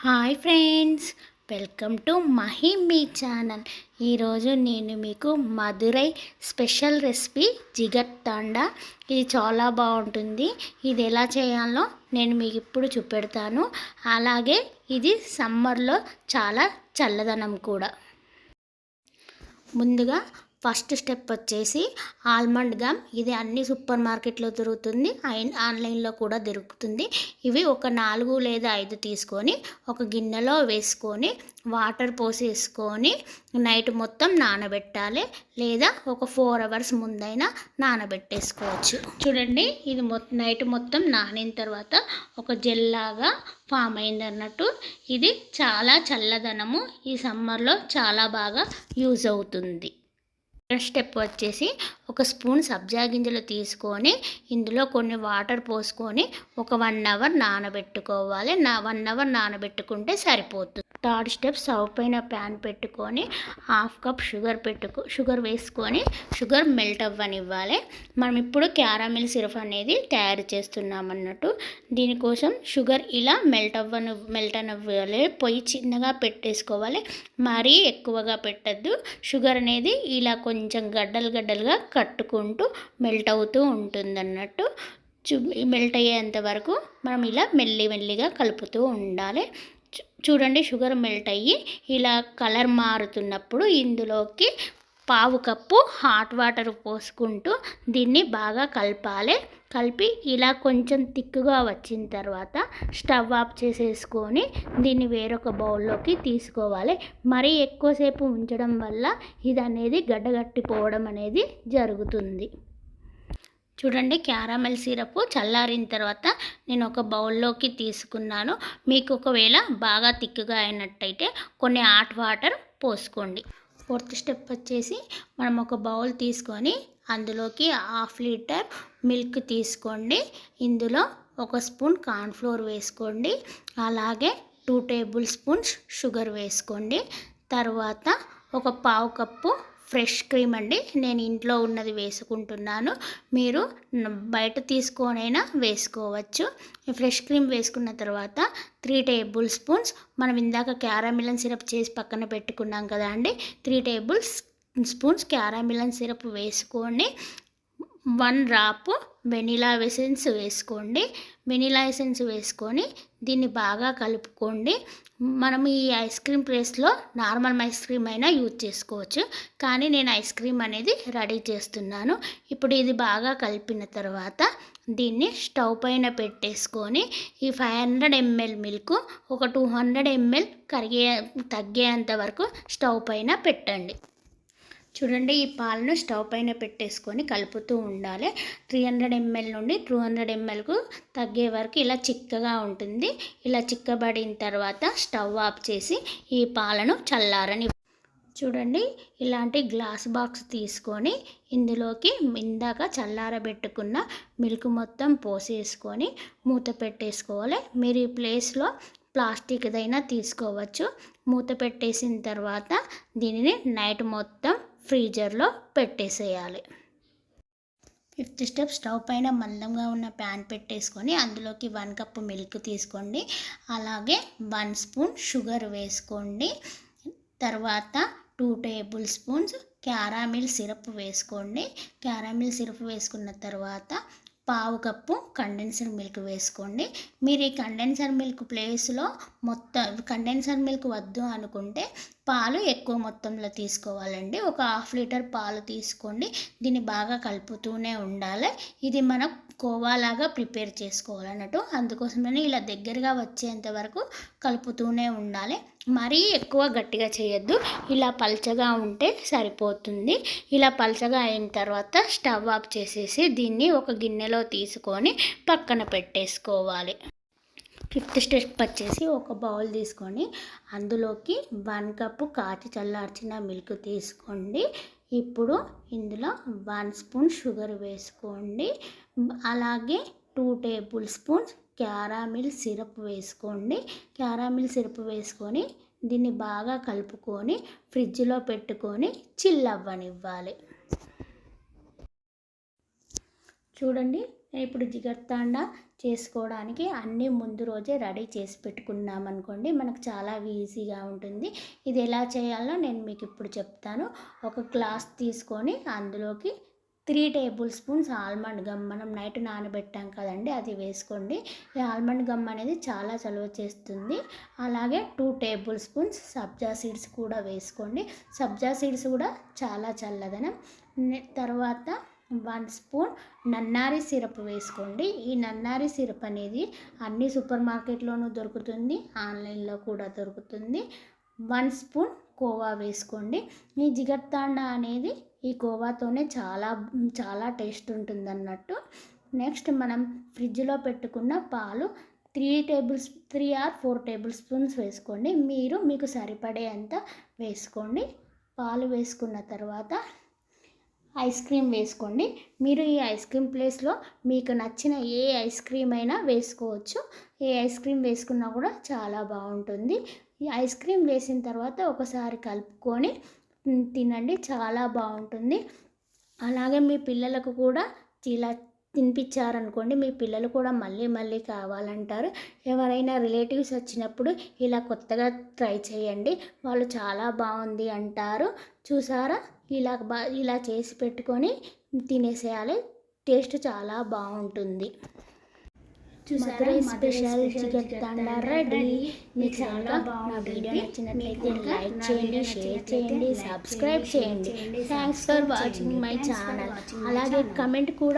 Hi friends, welcome to Mahimi channel. ఈరోజు నేను మీకు మదురై స్పెషల్ రెసిపీ జిగర్తాండా. ఇది చాలా బాగుంటుంది. ఇది ఎలా చేయాలో నేను మీకు ఇప్పుడు చూపెడతాను. అలాగే ఇది సమ్మర్లో చాలా చల్లదనం కూడా. ముందుగా ఫస్ట్ స్టెప్ వచ్చేసి ఆల్మండ్ గమ్. ఇది అన్ని సూపర్ మార్కెట్లో దొరుకుతుంది, ఆన్లైన్లో కూడా దొరుకుతుంది. ఇవి ఒక 4 లేదా 5 తీసుకొని ఒక గిన్నెలో వేసుకొని వాటర్ పోసేసుకొని నైట్ మొత్తం నానబెట్టాలి, లేదా ఒక 4 అవర్స్ ముందైనా నానబెట్టేసుకోవచ్చు. చూడండి, ఇది నైట్ మొత్తం నానిన తర్వాత ఒక జెల్ లాగా ఫామ్ అయింది అన్నట్టు. ఇది చాలా చల్లదనము, ఈ సమ్మర్లో చాలా బాగా యూజ్ అవుతుంది. స్టెప్ వచ్చేసి ఒక స్పూన్ సబ్జా గింజలు తీసుకొని ఇందులో కొన్ని వాటర్ పోసుకొని ఒక 1 అవర్ నానబెట్టుకోవాలి. 1 అవర్ నానబెట్టుకుంటే సరిపోతుంది. థర్డ్ స్టెప్, స్టవ్ పైన ప్యాన్ పెట్టుకొని 1/2 కప్ షుగర్ వేసుకొని షుగర్ మెల్ట్ అవ్వనివ్వాలి. మనం ఇప్పుడు క్యారమిల్ సిరప్ అనేది తయారు చేస్తున్నాం అన్నట్టు. దీనికోసం షుగర్ ఇలా మెల్ట్ అవ్వాలి. పొయ్యి చిన్నగా పెట్టేసుకోవాలి, మరీ ఎక్కువగా పెట్టద్దు. షుగర్ అనేది ఇలా కొంచెం గడ్డలుగా కట్టుకుంటూ మెల్ట్ అవుతూ ఉంటుంది అన్నట్టు. మెల్ట్ అయ్యేంత వరకు మనం ఇలా మెల్లిగా కలుపుతూ ఉండాలి. చూడండి, షుగర్ మెల్ట్ అయ్యి ఇలా కలర్ మారుతున్నప్పుడు ఇందులోకి 1/2 కప్పు హాట్ వాటర్ పోసుకుంటూ దీన్ని బాగా కలపాలి. కలిపి ఇలా కొంచెం తిక్కుగా వచ్చిన తర్వాత స్టవ్ ఆఫ్ చేసేసుకొని దీన్ని వేరొక బౌల్లోకి తీసుకోవాలి. మరీ ఎక్కువసేపు ఉంచడం వల్ల ఇది అనేది గడ్డగట్టిపోవడం అనేది జరుగుతుంది. చూడండి, క్యారమెల్ సిరప్ చల్లారిన తర్వాత నేను ఒక బౌల్లోకి తీసుకున్నాను. మీకు ఒకవేళ బాగా తిక్కుగా అయినట్టయితే కొన్ని హాట్ వాటర్ పోసుకోండి. ఫోర్త్ స్టెప్ వచ్చేసి మనం ఒక బౌల్ తీసుకొని అందులోకి 1/2 లీటర్ మిల్క్ తీసుకోండి. ఇందులో 1 స్పూన్ కార్న్ఫ్లోర్ వేసుకోండి. అలాగే 2 టేబుల్ స్పూన్స్ షుగర్ వేసుకోండి. తర్వాత ఒక 1/2 కప్పు ఫ్రెష్ క్రీమ్ అండి, నేను ఇంట్లో ఉన్నది వేసుకుంటున్నాను. మీరు బయట తీసుకొనైనా వేసుకోవచ్చు. ఫ్రెష్ క్రీమ్ వేసుకున్న తర్వాత 3 టేబుల్ స్పూన్స్ మనం ఇందాక క్యారమిలన్ సిరప్ చేసి పక్కన పెట్టుకున్నాం కదా అండి, 3 టేబుల్ స్పూన్స్ క్యారమిలన్ సిరప్ వేసుకొని 1 డ్రాప్ వెనిలా ఎసెన్స్ వేసుకోండి. వెనిలా ఎసెన్స్ వేసుకొని దీన్ని బాగా కలుపుకోండి. మనం ఈ ఐస్ క్రీమ్ ప్లేస్లో నార్మల్ ఐస్ క్రీమ్ అయినా యూజ్ చేసుకోవచ్చు, కానీ నేను ఐస్ క్రీమ్ అనేది రెడీ చేస్తున్నాను. ఇప్పుడు ఇది బాగా కలిపిన తర్వాత దీన్ని స్టవ్ పైన పెట్టేసుకొని ఈ 500 ml మిల్క్ ఒక 200 ml తగ్గేంత వరకు స్టవ్ పైన పెట్టండి. చూడండి, ఈ పాలను స్టవ్ పైన పెట్టేసుకొని కలుపుతూ ఉండాలి. 300 ml నుండి 200 mlకు తగ్గే వరకు ఇలా చిక్కగా ఉంటుంది. ఇలా చిక్కబడిన తర్వాత స్టవ్ ఆఫ్ చేసి ఈ పాలను చల్లారని. చూడండి, ఇలాంటి గ్లాస్ బాక్స్ తీసుకొని ఇందులోకి ఇందాక చల్లారబెట్టుకున్న మిల్క్ మొత్తం పోసేసుకొని మూత పెట్టేసుకోవాలి. మీరు ఈ ప్లేస్లో ప్లాస్టిక్దైనా తీసుకోవచ్చు. మూత పెట్టేసిన తర్వాత దీనిని నైట్ మొత్తం ఫ్రీజర్లో పెట్టేసేయాలి. 5th స్టెప్, స్టవ్ పైన మందంగా ఉన్న ప్యాన్ పెట్టేసుకొని అందులోకి 1 కప్పు మిల్క్ తీసుకోండి. అలాగే 1 స్పూన్ షుగర్ వేసుకోండి. తర్వాత 2 టేబుల్ స్పూన్స్ క్యారమిల్ సిరప్ వేసుకోండి. క్యారమిల్ సిరప్ వేసుకున్న తర్వాత 1/2 కప్పు కండెన్సర్ మిల్క్ వేసుకోండి. మీరు ఈ కండెన్సర్ మిల్క్ ప్లేస్లో మొత్తం కండెన్సర్ మిల్క్ వద్దు అనుకుంటే పాలు ఎక్కువ మొత్తంలో తీసుకోవాలండి. ఒక 1/2 లీటర్ పాలు తీసుకోండి. దీన్ని బాగా కలుపుతూనే ఉండాలి. ఇది మనం కోవాలాగా ప్రిపేర్ చేసుకోవాలన్నట్టు, అందుకోసమని ఇలా దగ్గరగా వచ్చేంత వరకు కలుపుతూనే ఉండాలి. మరీ ఎక్కువ గట్టిగా చేయొద్దు, ఇలా పల్చగా ఉంటే సరిపోతుంది. ఇలా పల్చగా అయిన తర్వాత స్టవ్ ఆఫ్ చేసేసి దీన్ని ఒక గిన్నెలో తీసుకొని పక్కన పెట్టేసుకోవాలి. 5th స్టెప్ వచ్చేసి ఒక బౌల్ తీసుకొని అందులోకి 1 కప్పు కాచి చల్లార్చిన మిల్క్ తీసుకోండి. ఇప్పుడు ఇందులో 1 స్పూన్ షుగర్ వేసుకోండి. అలాగే 2 టేబుల్ స్పూన్స్ క్యారమిల్ సిరప్ వేసుకోండి. క్యారమిల్ సిరప్ వేసుకొని దీన్ని బాగా కలుపుకొని ఫ్రిడ్జ్లో పెట్టుకొని చిల్ అవ్వనివ్వాలి. చూడండి, ఇప్పుడు జిగర్తాండా చేసుకోవడానికి అన్నీ ముందు రోజే రెడీ చేసి పెట్టుకున్నాం అనుకోండి, మనకు చాలా ఈజీగా ఉంటుంది. ఇది ఎలా చేయాలో నేను మీకు ఇప్పుడు చెప్తాను. ఒక గ్లాస్ తీసుకొని అందులోకి 3 టేబుల్ స్పూన్స్ ఆల్మండ్ గమ్, మనం నైట్ నానబెట్టాం కదండి, అది వేసుకోండి. ఈ ఆల్మండ్ గమ్ అనేది చాలా చలువ చేస్తుంది. అలాగే 2 టేబుల్ స్పూన్స్ సబ్జా సీడ్స్ కూడా వేసుకోండి. సబ్జా సీడ్స్ కూడా చాలా చల్లదనం. తర్వాత 1 స్పూన్ నన్నారి సిరప్ వేసుకోండి. ఈ నన్నారి సిరప్ అనేది అన్ని సూపర్ మార్కెట్లోనూ దొరుకుతుంది, ఆన్లైన్లో కూడా దొరుకుతుంది. 1 స్పూన్ కోవా వేసుకోండి. ఈ జిగర్తాండా అనేది ఈ కోవాతోనే చాలా చాలా టేస్ట్ ఉంటుంది అన్నట్టు. నెక్స్ట్ మనం ఫ్రిడ్జ్లో పెట్టుకున్న పాలు 3 ఆర్ 4 టేబుల్ స్పూన్స్ వేసుకోండి. మీకు సరిపడేంత వేసుకోండి. పాలు వేసుకున్న తర్వాత ఐస్ క్రీమ్ వేసుకోండి. మీరు ఈ ఐస్ క్రీమ్ ప్లేస్లో మీకు నచ్చిన ఏ ఐస్ క్రీమ్ అయినా వేసుకోవచ్చు. ఏ ఐస్ క్రీమ్ వేసుకున్నా కూడా చాలా బాగుంటుంది. ఈ ఐస్ క్రీమ్ వేసిన తర్వాత ఒకసారి కలుపుకొని తినండి, చాలా బాగుంటుంది. అలాగే మీ పిల్లలకు కూడా ఇలా తినిపించారనుకోండి, మీ పిల్లలు కూడా మళ్ళీ మళ్ళీ కావాలంటారు. ఎవరైనా రిలేటివ్స్ వచ్చినప్పుడు ఇలా కొత్తగా ట్రై చేయండి, వాళ్ళు చాలా బాగుంది అంటారు. చూసారా, ఇలా చేసి పెట్టుకొని తినేసేయాలి. టేస్ట్ చాలా బాగుంటుంది. చూసారా, స్పెషల్ జిగర్తాండా రెడీ. మీకు చాలా నా వీడియో నచ్చినట్లయితే లైక్ చేయండి, షేర్ చేయండి, సబ్స్క్రైబ్ చేయండి. Thanks for watching my channel. అలాగే కమెంట్ కూడా